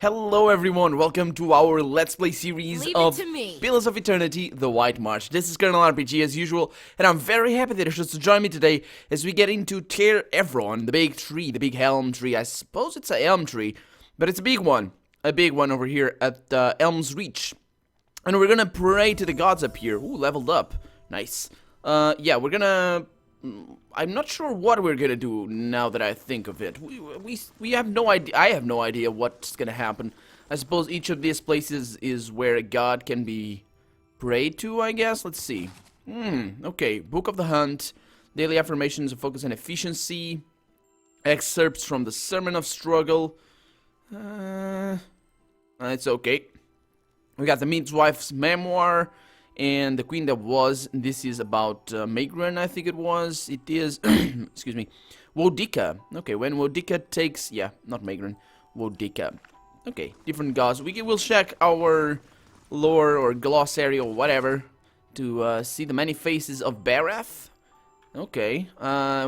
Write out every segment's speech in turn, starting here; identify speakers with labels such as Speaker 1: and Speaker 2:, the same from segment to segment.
Speaker 1: Hello everyone, welcome to our Let's Play series
Speaker 2: Leave
Speaker 1: of
Speaker 2: it to me.
Speaker 1: Pillars of Eternity, The White March. This is Colonel RPG as usual, and I'm very happy that you're to join me today as we get into Tear Evron, the big tree, the big elm tree. I suppose it's an elm tree, but it's a big one over here at Elms Reach. And we're gonna pray to the gods up here. Ooh, leveled up. Nice. Yeah, we're gonna... I'm not sure what we're gonna do now that I think of it. We have no idea. I have no idea what's gonna happen. I suppose each of these places is where a god can be prayed to, I guess. Let's see. Okay. Book of the Hunt. Daily affirmations of focus and efficiency. Excerpts from the Sermon of Struggle. It's okay. We got the Midwife's Memoir. And the Queen That Was. This is about Magran, I think it was. It is, excuse me, Wodika. Okay, when Wodika takes, yeah, not Magran, Wodika. Okay, different gods. We'll check our lore or glossary or whatever to see the many faces of Barath. Okay,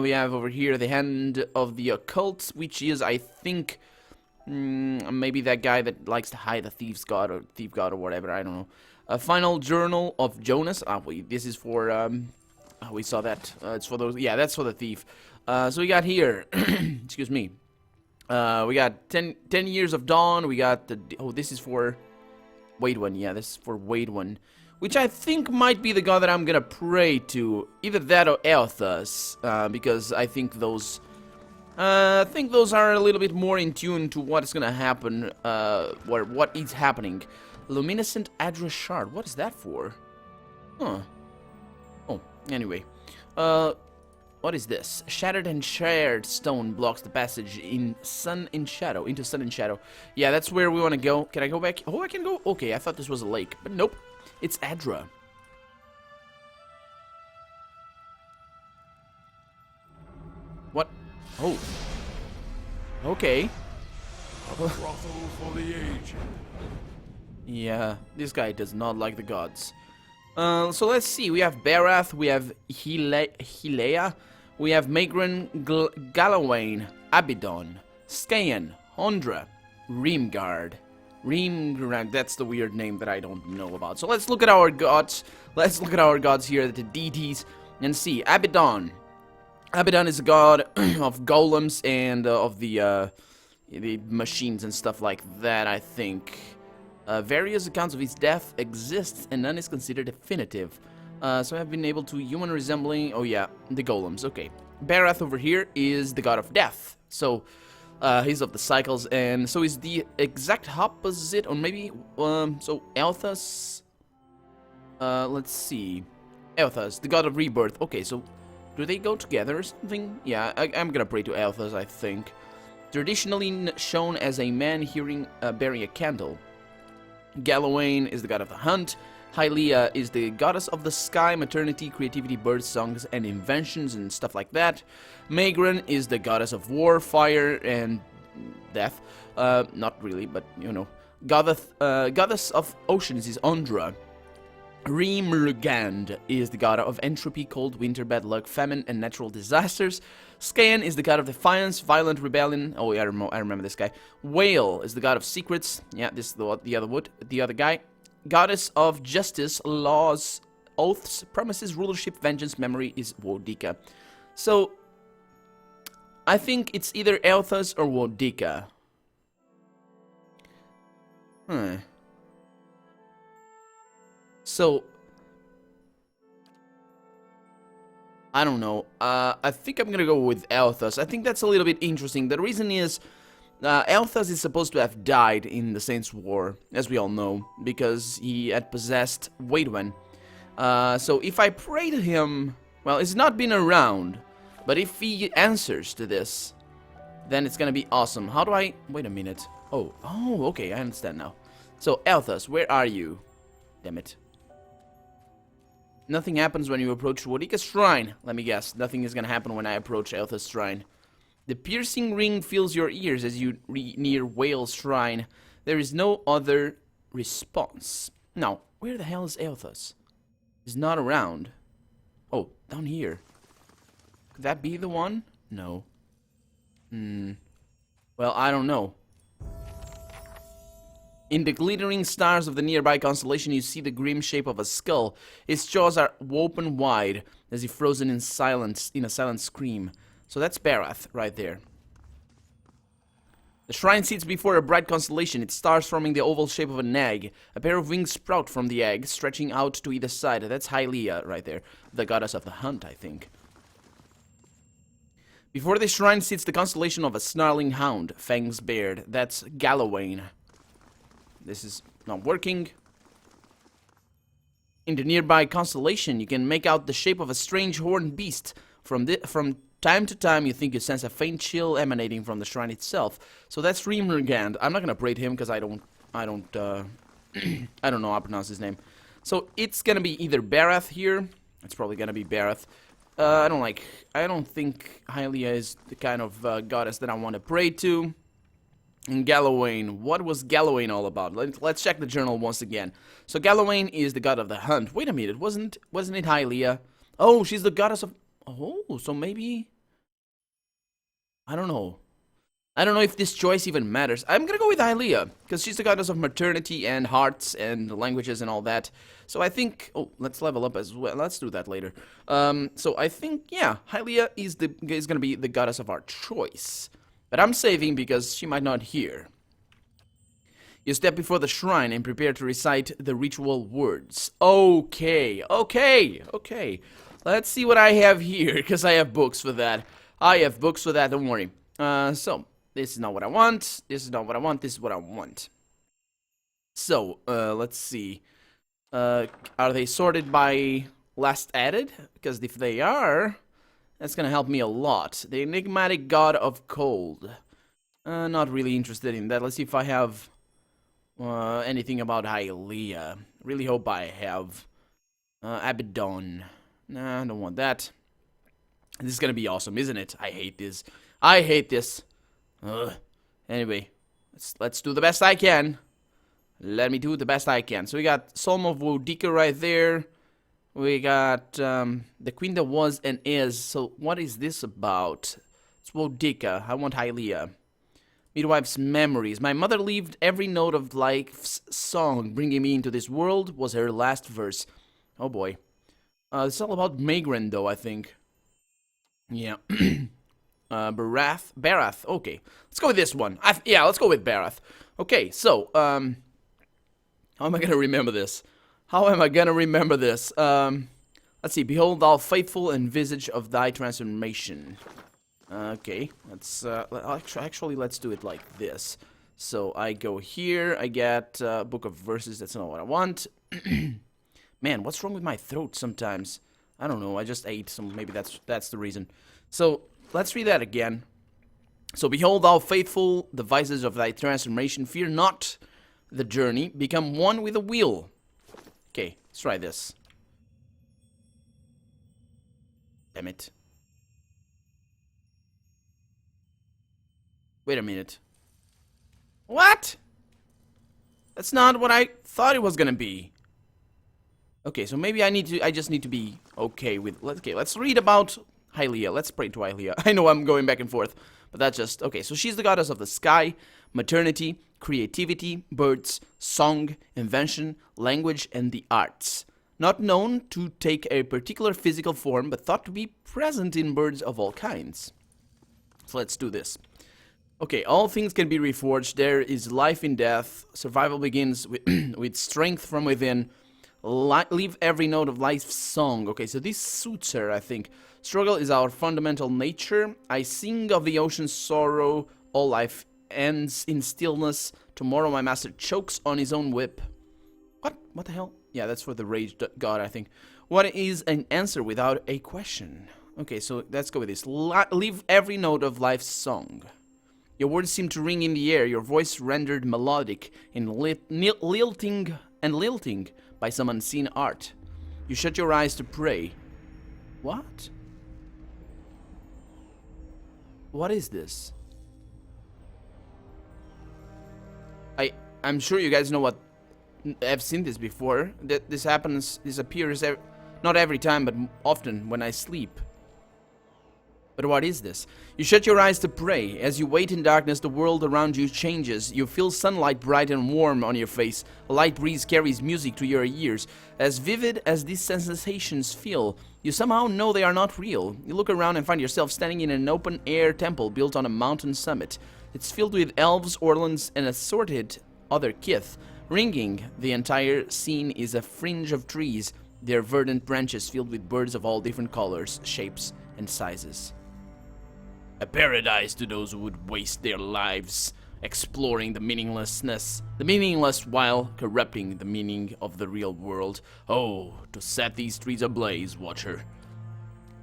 Speaker 1: we have over here the Hand of the Occult, which is, I think, maybe that guy that likes to hide the thief god or whatever, I don't know. A final journal of Jonas. This is for, we saw that. It's for those, yeah, that's for the thief. So we got here, excuse me. We got 10 years of dawn. We got the, this is for Wade one. Yeah, this is for Wade one. Which I think might be the god that I'm gonna pray to. Either that or Elthas. Because I think those are a little bit more in tune to what's gonna happen, what is happening. Luminescent Address Shard. What is that for? Huh. Oh, anyway. What is this? Shattered and shared stone blocks the passage into Sun and Shadow. Yeah, that's where we want to go. Can I go back? Oh, I can go. Okay, I thought this was a lake, but nope. It's Adra. What? Oh. Okay.
Speaker 3: A brothel for the aged.
Speaker 1: Yeah, this guy does not like the gods. So let's see. We have Barath, we have Hilea, we have Magran, Galawain, Abidon, Skayan, Hondra, Reamguard. Reamguard, that's the weird name that I don't know about. So let's look at our gods. Let's look at our gods here, the deities, and see. Abidon. Abidon is a god of golems and of the machines and stuff like that, I think. Various accounts of his death exist, and none is considered definitive. So I've been able to human resembling... Oh yeah, the golems, okay. Barath over here is the god of death. So, he's of the cycles, and so is the exact opposite, or maybe... so Elthas... let's see... Elthas, the god of rebirth. Okay, so do they go together or something? Yeah, I'm gonna pray to Elthas, I think. Traditionally shown as a man bearing a candle. Galawain is the god of the hunt. Hylia is the goddess of the sky, maternity, creativity, birth songs, and inventions and stuff like that. Magran is the goddess of war, fire, and death. Not really, but you know. Goddess of oceans is Ondra. Reamrgand is the god of entropy, cold, winter, bad luck, famine, and natural disasters. Skayan is the god of defiance, violent rebellion. Oh, yeah, I remember this guy. Whale is the god of secrets. Yeah, this is the other guy. Goddess of justice, laws, oaths, promises, rulership, vengeance, memory is Wodika. So, I think it's either Elthas or Wodika. So, I don't know. I think I'm gonna go with Elthas. I think that's a little bit interesting. The reason is, Elthas is supposed to have died in the Saints' War, as we all know, because he had possessed Waidwen. So if I pray to him, well, it's not been around, but if he answers to this, then it's gonna be awesome. How do I... Wait a minute. Oh, okay, I understand now. So, Elthas, where are you? Damn it. Nothing happens when you approach Wodika's shrine. Let me guess. Nothing is gonna happen when I approach Elthas' shrine. The piercing ring fills your ears as you near Whale's shrine. There is no other response. Now, where the hell is Elthas? He's not around. Oh, down here. Could that be the one? No. Well, I don't know. In the glittering stars of the nearby constellation, you see the grim shape of a skull. Its jaws are open wide, as if frozen in silence, in a silent scream. So that's Barath right there. The shrine sits before a bright constellation, its stars forming the oval shape of an egg. A pair of wings sprout from the egg, stretching out to either side. That's Hylia right there, the goddess of the hunt, I think. Before the shrine sits the constellation of a snarling hound, fangs bared. That's Galawain. This is not working. In the nearby constellation, you can make out the shape of a strange horned beast. From time to time, you think you sense a faint chill emanating from the shrine itself. So that's Remergand. I'm not gonna braid him because I don't know how to pronounce his name. So it's gonna be either Barath here. It's probably gonna be Barath. I don't think Hylia is the kind of goddess that I want to pray to. And Galawain, what was Galawain all about? Let's check the journal once again. So Galawain is the god of the hunt. Wait a minute, wasn't it Hylia? Oh, she's the goddess of... Oh, so maybe... I don't know. I don't know if this choice even matters. I'm gonna go with Hylia, because she's the goddess of maternity and hearts and languages and all that. So I think... Oh, let's level up as well. Let's do that later. So I think, yeah, Hylia is gonna be the goddess of our choice. But I'm saving because she might not hear. You step before the shrine and prepare to recite the ritual words. Okay. Let's see what I have here, because I have books for that. Don't worry. So, this is not what I want. This is not what I want. This is what I want. So, let's see. Are they sorted by last added? Because if they are... That's gonna help me a lot. The enigmatic god of cold. Not really interested in that. Let's see if I have anything about Hylia. Really hope I have. Abaddon. Nah, I don't want that. This is gonna be awesome, isn't it? I hate this. Ugh. Anyway, let's do the best I can. Let me do the best I can. So we got Psalm of Wodika right there. We got the queen that was and is. So what is this about? It's Wodika. I want Hylia. Midwife's memories. My mother lived every note of life's song. Bringing me into this world was her last verse. Oh boy. It's all about Magran though, I think. Yeah. Barath. Okay. Let's go with this one. Yeah, let's go with Barath. Okay, so, how am I gonna remember this? Let's see. Behold, thou faithful and visage of thy transformation. Okay, let's actually let's do it like this. So I go here. I get book of verses. That's not what I want. Man, what's wrong with my throat sometimes? I don't know. I just ate, so maybe that's the reason. So let's read that again. So behold, thou faithful, the vices of thy transformation. Fear not the journey. Become one with the wheel. Okay, let's try this. Damn it. Wait a minute. What? That's not what I thought it was gonna be. Okay, so maybe I just need to be okay with... let's read about Hylia. Let's pray to Hylia. I know I'm going back and forth, but that's just... Okay, so she's the goddess of the sky, maternity, creativity, birds, song, invention, language, and the arts. Not known to take a particular physical form, but thought to be present in birds of all kinds. So let's do this. Okay, all things can be reforged. There is life in death. Survival begins with, with strength from within. Leave every note of life's song. Okay, so this suits her, I think. Struggle is our fundamental nature. I sing of the ocean's sorrow. All life ends in stillness. Tomorrow my master chokes on his own whip. What the hell? Yeah, that's for the rage god, I think. What is an answer without a question? Okay, so let's go with this. Leave every note of life's song. Your words seem to ring in the air, your voice rendered melodic in lilting by some unseen art. You shut your eyes to pray. What? What is this? I'm sure you guys know what... I've seen this before. This appears not every time, but often when I sleep. But what is this? You shut your eyes to pray. As you wait in darkness, the world around you changes. You feel sunlight bright and warm on your face. A light breeze carries music to your ears. As vivid as these sensations feel, you somehow know they are not real. You look around and find yourself standing in an open-air temple built on a mountain summit. It's filled with elves, orlans, and assorted other kith. Ringing the entire scene is a fringe of trees, their verdant branches filled with birds of all different colors, shapes, and sizes. A paradise to those who would waste their lives exploring the meaningless while corrupting the meaning of the real world. Oh, to set these trees ablaze, Watcher.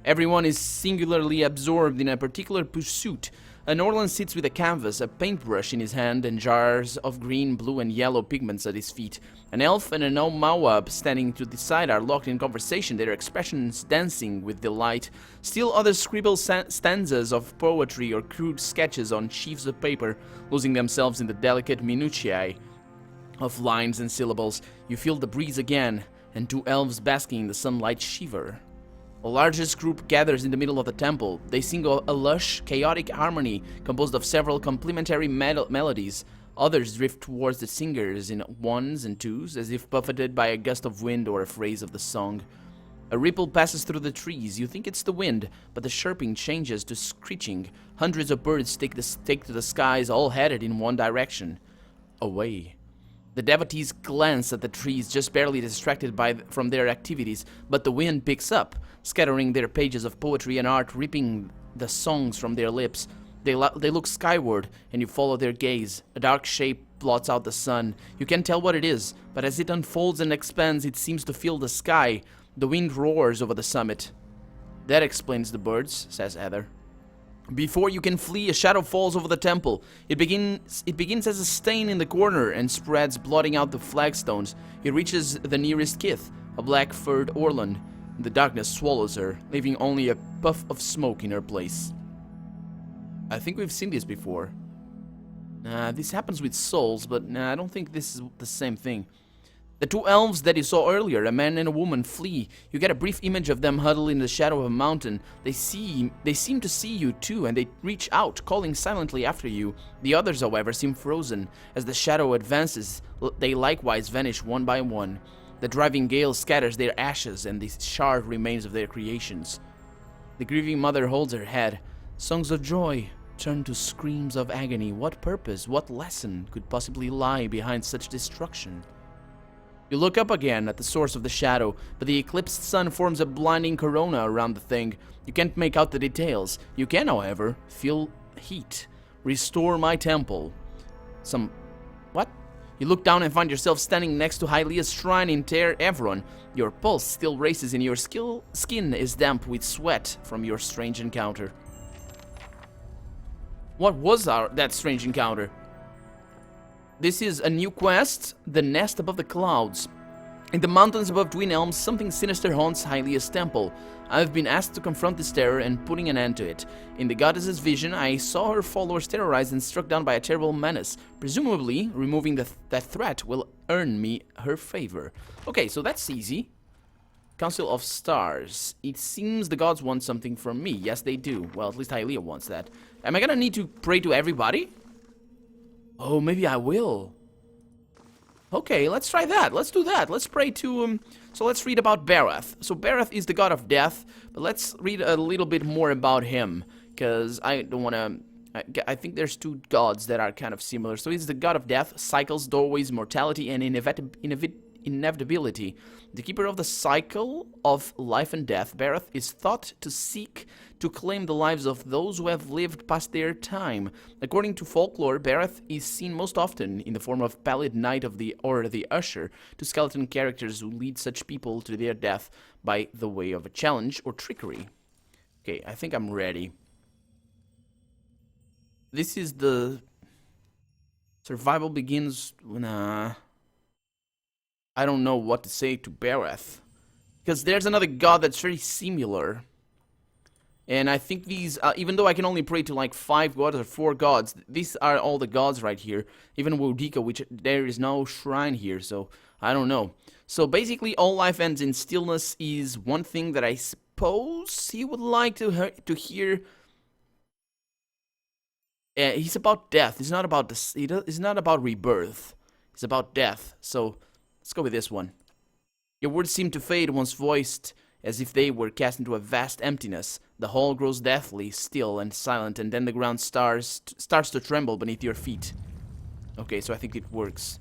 Speaker 1: Everyone is singularly absorbed in a particular pursuit. An Orlan sits with a canvas, a paintbrush in his hand, and jars of green, blue, and yellow pigments at his feet. An elf and a Mawab standing to the side are locked in conversation, their expressions dancing with delight. Still others scribble stanzas of poetry or crude sketches on sheets of paper, losing themselves in the delicate minutiae of lines and syllables. You feel the breeze again, and two elves basking in the sunlight shiver. The largest group gathers in the middle of the temple. They sing a lush, chaotic harmony composed of several complementary melodies. Others drift towards the singers in ones and twos, as if buffeted by a gust of wind or a phrase of the song. A ripple passes through the trees. You think it's the wind, but the chirping changes to screeching. Hundreds of birds take to the skies, all headed in one direction. Away. The devotees glance at the trees, just barely distracted from their activities, but the wind picks up, scattering their pages of poetry and art, ripping the songs from their lips. They look skyward, and you follow their gaze. A dark shape blots out the sun. You can't tell what it is, but as it unfolds and expands, it seems to fill the sky. The wind roars over the summit. That explains the birds, says Heather. Before you can flee, a shadow falls over the temple. It begins as a stain in the corner and spreads, blotting out the flagstones. It reaches the nearest kith, a black-furred Orlan. The darkness swallows her, leaving only a puff of smoke in her place. I think we've seen this before. This happens with souls, but I don't think this is the same thing. The two elves that you saw earlier, a man and a woman, flee. You get a brief image of them huddled in the shadow of a mountain. They seem to see you too, and they reach out, calling silently after you. The others, however, seem frozen. As the shadow advances, they likewise vanish one by one. The driving gale scatters their ashes and the charred remains of their creations. The grieving mother holds her head. Songs of joy turn to screams of agony. What purpose, what lesson could possibly lie behind such destruction? You look up again at the source of the shadow, but the eclipsed sun forms a blinding corona around the thing. You can't make out the details. You can, however, feel heat. Restore my temple. What? You look down and find yourself standing next to Hylia's shrine in Ter Evron. Your pulse still races and your skin is damp with sweat from your strange encounter. What was that strange encounter? This is a new quest, The Nest Above the Clouds. In the mountains above Twin Elms, something sinister haunts Hylia's temple. I've been asked to confront this terror and putting an end to it. In the goddess's vision, I saw her followers terrorized and struck down by a terrible menace. Presumably, removing that threat will earn me her favor. Okay, so that's easy. Council of Stars. It seems the gods want something from me. Yes, they do. Well, at least Hylia wants that. Am I gonna need to pray to everybody? Oh, maybe I will. Okay, let's try that. Let's do that. Let's pray to so let's read about Barath. So Barath is the god of death, but let's read a little bit more about him, because I don't want to... I think there's two gods that are kind of similar. So he's the god of death, cycles, doorways, mortality, and inevitability. The keeper of the cycle of life and death, Barath is thought to seek to claim the lives of those who have lived past their time. According to folklore, Barath is seen most often in the form of pallid knight or the usher, two skeleton characters who lead such people to their death by the way of a challenge or trickery. Okay, I think I'm ready. This is the... Survival begins when, I don't know what to say to Barath. Because there's another god that's very similar. And I think these, even though I can only pray to like 5 gods or 4 gods, these are all the gods right here. Even Wodika, which there is no shrine here, so I don't know. So basically, all life ends in stillness is one thing that I suppose he would like to hear He's about death. He's not about this. He's not about rebirth. He's about death. So let's go with this one. Your words seem to fade once voiced, as if they were cast into a vast emptiness. The hall grows deathly still and silent, and then the ground starts to tremble beneath your feet. Okay, so I think it works.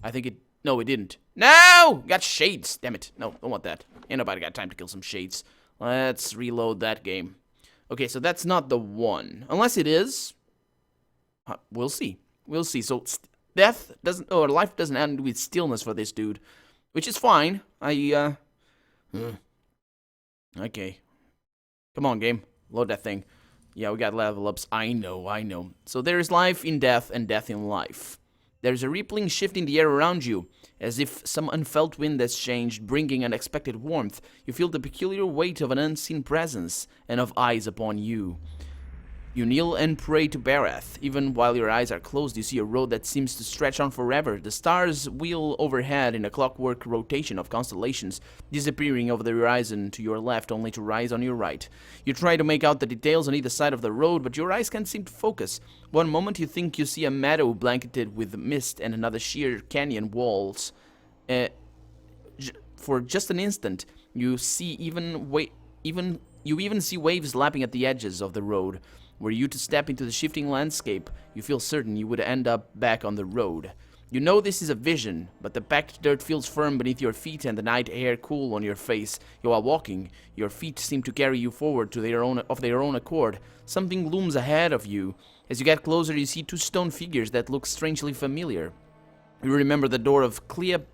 Speaker 1: I think it... No, it didn't. No! Got shades! Damn it. No, don't want that. Ain't nobody got time to kill some shades. Let's reload that game. Okay, so that's not the one. Unless it is. We'll see. We'll see. So death doesn't... or life doesn't end with stillness for this dude. Which is fine. Okay. Come on, game. Load that thing. Yeah, we got level ups. I know. So there is life in death and death in life. There's a rippling shift in the air around you, as if some unfelt wind has changed, bringing unexpected warmth. You feel the peculiar weight of an unseen presence and of eyes upon you. You kneel and pray to Barath. Even while your eyes are closed, you see a road that seems to stretch on forever. The stars wheel overhead in a clockwork rotation of constellations, disappearing over the horizon to your left, only to rise on your right. You try to make out the details on either side of the road, but your eyes can't seem to focus. One moment you think you see a meadow blanketed with mist and another sheer canyon walls. For just an instant, you see you even see waves lapping at the edges of the road. Were you to step into the shifting landscape, you feel certain you would end up back on the road. You know this is a vision, but the packed dirt feels firm beneath your feet and the night air cool on your face. You are walking. Your feet seem to carry you forward to their own accord. Something looms ahead of you. As you get closer, you see two stone figures that look strangely familiar. You remember the door of Cleaban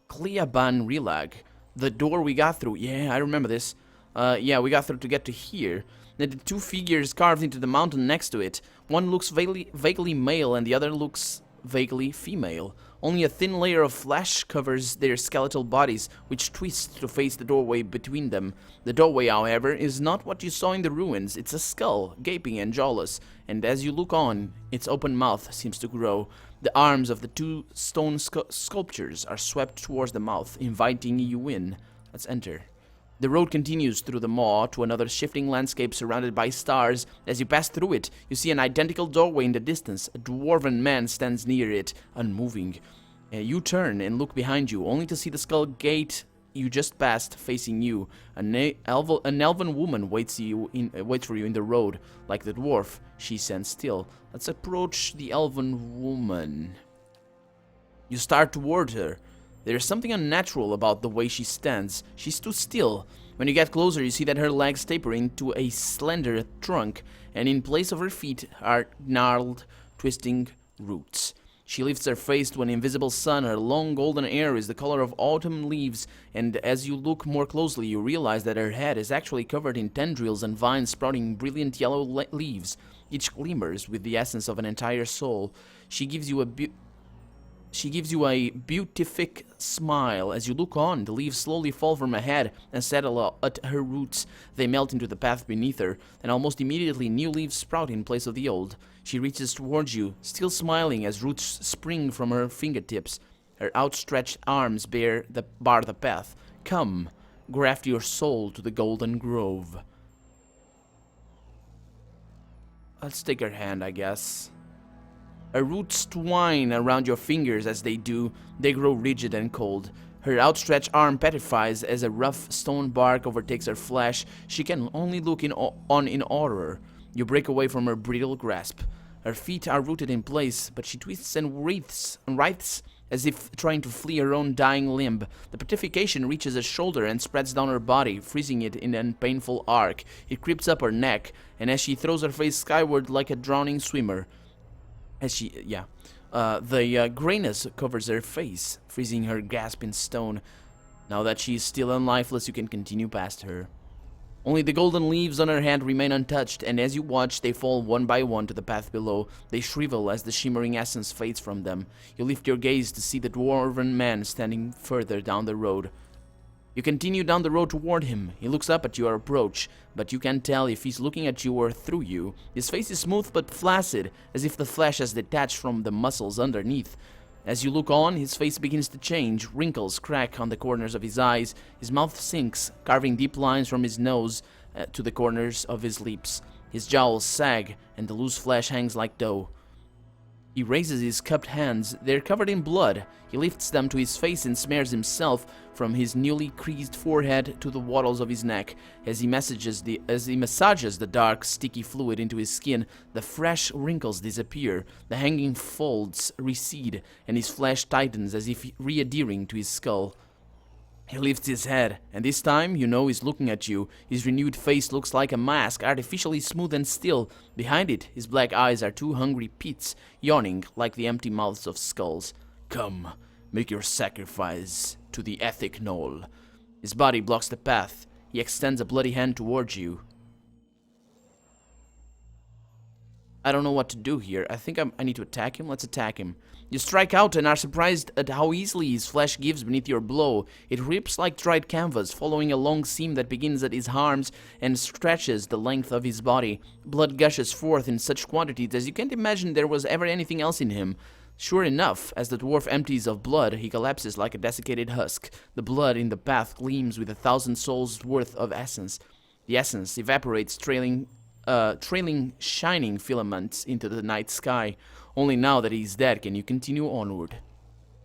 Speaker 1: Rilag. The door we got through. Yeah, I remember this. Yeah, we got through to get to here. The two figures carved into the mountain next to it. One looks vaguely male and the other looks vaguely female. Only a thin layer of flesh covers their skeletal bodies, which twist to face the doorway between them. The doorway, however, is not what you saw in the ruins. It's a skull, gaping and jawless, and as you look on, its open mouth seems to grow. The arms of the two stone sculptures are swept towards the mouth, inviting you in. Let's enter. The road continues through the maw to another shifting landscape surrounded by stars. As you pass through it, you see an identical doorway in the distance. A dwarven man stands near it, unmoving. You turn and look behind you, only to see the skull gate you just passed facing you. An elven woman waits for you in the road. Like the dwarf, she stands still. Let's approach the elven woman. You start toward her. There is something unnatural about the way she stands. She's too still. When you get closer, you see that her legs taper into a slender trunk, and in place of her feet are gnarled, twisting roots. She lifts her face to an invisible sun. Her long golden hair is the color of autumn leaves, and as you look more closely, you realize that her head is actually covered in tendrils and vines sprouting brilliant yellow leaves. Each glimmers with the essence of an entire soul. She gives you a beatific smile. As you look on, the leaves slowly fall from her head and settle at her roots. They melt into the path beneath her, and almost immediately new leaves sprout in place of the old. She reaches towards you, still smiling as roots spring from her fingertips. Her outstretched arms bar the path. Come, graft your soul to the golden grove. Let's take her hand, I guess. Her roots twine around your fingers. As they do, they grow rigid and cold. Her outstretched arm petrifies as a rough stone bark overtakes her flesh. She can only look on in horror. You break away from her brittle grasp. Her feet are rooted in place, but she twists and writhes as if trying to flee her own dying limb. The petrification reaches her shoulder and spreads down her body, freezing it in a painful arc. It creeps up her neck, and as she throws her face skyward like a drowning swimmer, the grayness covers her face, freezing her gasp in stone. Now that she is still and lifeless, you can continue past her. Only the golden leaves on her hand remain untouched, and as you watch, they fall one by one to the path below. They shrivel as the shimmering essence fades from them. You lift your gaze to see the dwarven man standing further down the road. You continue down the road toward him. He looks up at your approach, but you can't tell if he's looking at you or through you. His face is smooth but flaccid, as if the flesh has detached from the muscles underneath. As you look on, his face begins to change. Wrinkles crack on the corners of his eyes. His mouth sinks, carving deep lines from his nose to the corners of his lips. His jowls sag, and the loose flesh hangs like dough. He raises his cupped hands. They're covered in blood. He lifts them to his face and smears himself from his newly creased forehead to the wattles of his neck. As he massages the dark, sticky fluid into his skin, the fresh wrinkles disappear, the hanging folds recede, and his flesh tightens as if re-adhering to his skull. He lifts his head, and this time you know he's looking at you. His renewed face looks like a mask, artificially smooth and still. Behind it, his black eyes are two hungry pits, yawning like the empty mouths of skulls. Come, make your sacrifice to the ethic knoll. His body blocks the path. He extends a bloody hand towards you. I don't know what to do here. I think I need to attack him. Let's attack him. You strike out and are surprised at how easily his flesh gives beneath your blow. It rips like dried canvas, following a long seam that begins at his arms and stretches the length of his body. Blood gushes forth in such quantities as you can't imagine there was ever anything else in him. Sure enough, as the dwarf empties of blood, he collapses like a desiccated husk. The blood in the path gleams with 1,000 souls' worth of essence. The essence evaporates, trailing shining filaments into the night sky. Only now that he's dead can you continue onward.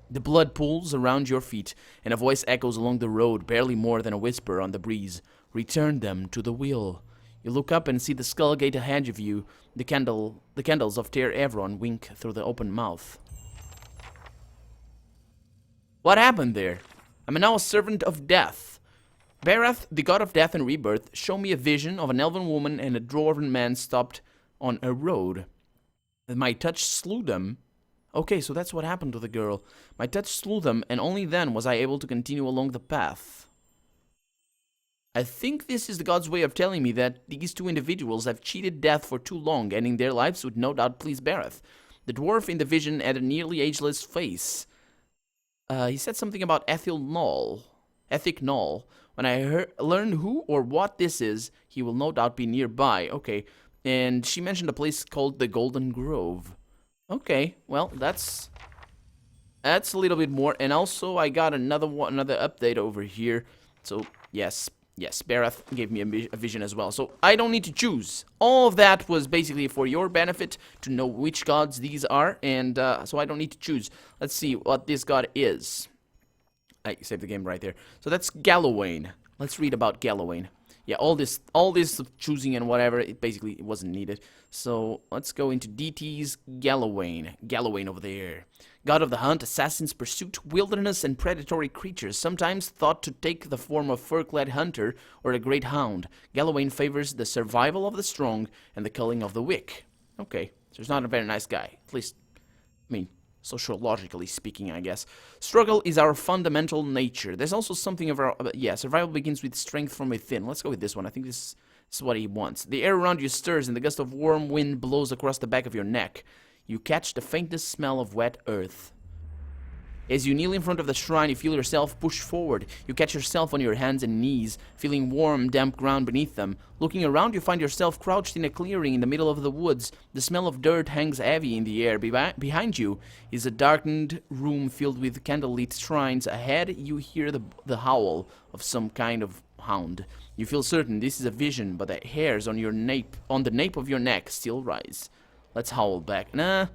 Speaker 1: The blood pools around your feet, and a voice echoes along the road, barely more than a whisper on the breeze. Return them to the wheel. You look up and see the skull gate ahead of you. The candles of Ter Evron wink through the open mouth. What happened there? I'm now a servant of death. Barath, the god of death and rebirth, showed me a vision of an elven woman and a dwarven man stopped on a road. My touch slew them. Okay, so that's what happened to the girl. My touch slew them, and only then was I able to continue along the path. I think this is the god's way of telling me that these two individuals have cheated death for too long, ending their lives would no doubt please Barath. The dwarf in the vision had a nearly ageless face. He said something about ethic knoll. When I learn who or what this is, he will no doubt be nearby. Okay, and she mentioned a place called the Golden Grove. Okay, well, that's a little bit more. And also, I got another update over here. So, yes, Barath gave me a vision as well. So, I don't need to choose. All of that was basically for your benefit to know which gods these are. And so, I don't need to choose. Let's see what this god is. I saved the game right there. So, that's Gallowayne. Let's read about Gallowayne. Yeah, all this choosing and whatever, it wasn't needed. So, let's go into DT's Gallowayne. Gallowayne over there. God of the hunt, assassin's pursuit, wilderness, and predatory creatures, sometimes thought to take the form of fur-clad hunter or a great hound. Gallowayne favors the survival of the strong and the culling of the weak. Okay, so he's not a very nice guy. At least, I mean, sociologically speaking, I guess. Struggle is our fundamental nature. There's also something of our... survival begins with strength from within. Let's go with this one. I think this is what he wants. The air around you stirs and the gust of warm wind blows across the back of your neck. You catch the faintest smell of wet earth. As you kneel in front of the shrine, you feel yourself pushed forward. You catch yourself on your hands and knees, feeling warm, damp ground beneath them. Looking around, you find yourself crouched in a clearing in the middle of the woods. The smell of dirt hangs heavy in the air. Behind you is a darkened room filled with candlelit shrines. Ahead, you hear the howl of some kind of hound. You feel certain this is a vision, but the hairs on the nape of your neck still rise. Let's howl back. Nah.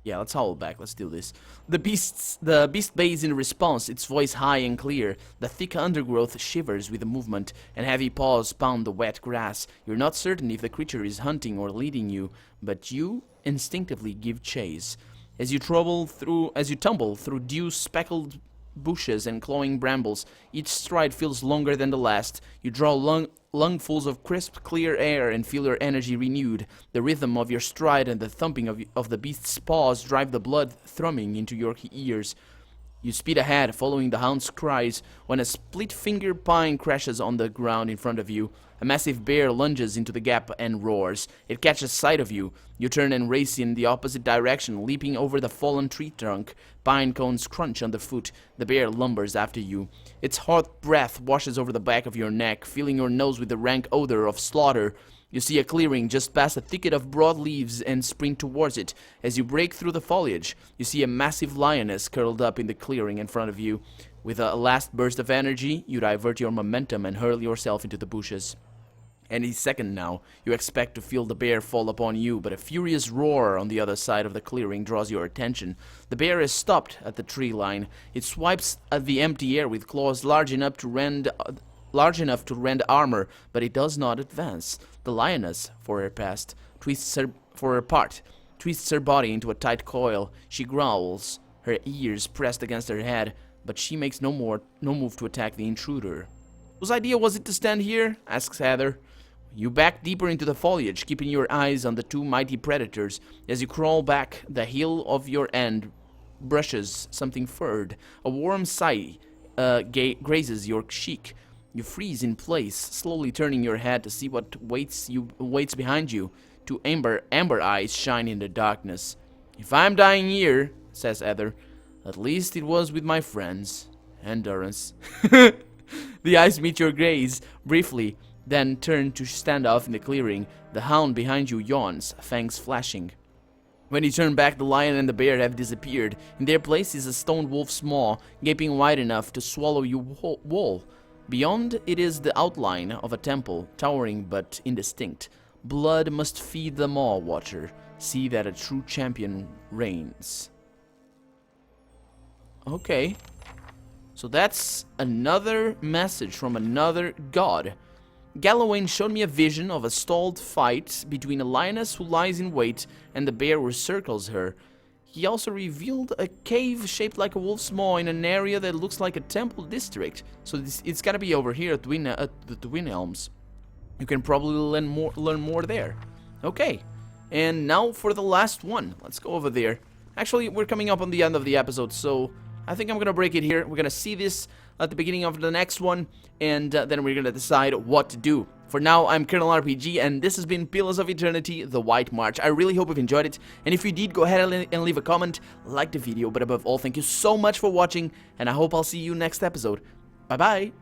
Speaker 1: Yeah, let's howl back. Let's do this. The beast bays in response, its voice high and clear. The thick undergrowth shivers with the movement, and heavy paws pound the wet grass. You're not certain if the creature is hunting or leading you, but you instinctively give chase. As you tumble through dew-speckled bushes and clawing brambles, each stride feels longer than the last. You draw lungfuls of crisp, clear air and feel your energy renewed. The rhythm of your stride and the thumping of the beast's paws drive the blood thrumming into your ears. You speed ahead, following the hound's cries, when a split-finger pine crashes on the ground in front of you. A massive bear lunges into the gap and roars. It catches sight of you. You turn and race in the opposite direction, leaping over the fallen tree trunk. Pine cones crunch underfoot. The bear lumbers after you. Its hot breath washes over the back of your neck, filling your nose with the rank odor of slaughter. You see a clearing just past a thicket of broad leaves and sprint towards it. As you break through the foliage, you see a massive lioness curled up in the clearing in front of you. With a last burst of energy, you divert your momentum and hurl yourself into the bushes. Any second now, you expect to feel the bear fall upon you, but a furious roar on the other side of the clearing draws your attention. The bear is stopped at the tree line. It swipes at the empty air with claws large enough to rend armor, but it does not advance. The lioness, for her part, twists her body into a tight coil. She growls, her ears pressed against her head, but she makes no move to attack the intruder. Whose idea was it to stand here? Asks Heather. You back deeper into the foliage, keeping your eyes on the two mighty predators. As you crawl back, the heel of your end brushes something furred. A warm sigh grazes your cheek. You freeze in place, slowly turning your head to see what waits behind you. Two amber eyes shine in the darkness. If I'm dying here, says Heather, at least it was with my friends. Endurance. The eyes meet your gaze briefly, then turn to stand off in the clearing. The hound behind you yawns, fangs flashing. When you turn back, the lion and the bear have disappeared. In their place is a stone wolf's maw, gaping wide enough to swallow you whole. Beyond it is the outline of a temple, towering but indistinct. Blood must feed the maw, watcher. See that a true champion reigns. Okay. So that's another message from another god. Gallowayne showed me a vision of a stalled fight between a lioness who lies in wait and the bear who circles her. He also revealed a cave shaped like a wolf's maw in an area that looks like a temple district. So it's gotta be over here at the Twin Elms. You can probably learn more there. Okay, and now for the last one. Let's go over there. Actually, we're coming up on the end of the episode, so I think I'm gonna break it here. We're gonna see this at the beginning of the next one, and then we're gonna decide what to do. For now, I'm Colonel RPG, and this has been Pillars of Eternity, The White March. I really hope you've enjoyed it, and if you did, go ahead and leave a comment, like the video, but above all, thank you so much for watching, and I hope I'll see you next episode. Bye-bye!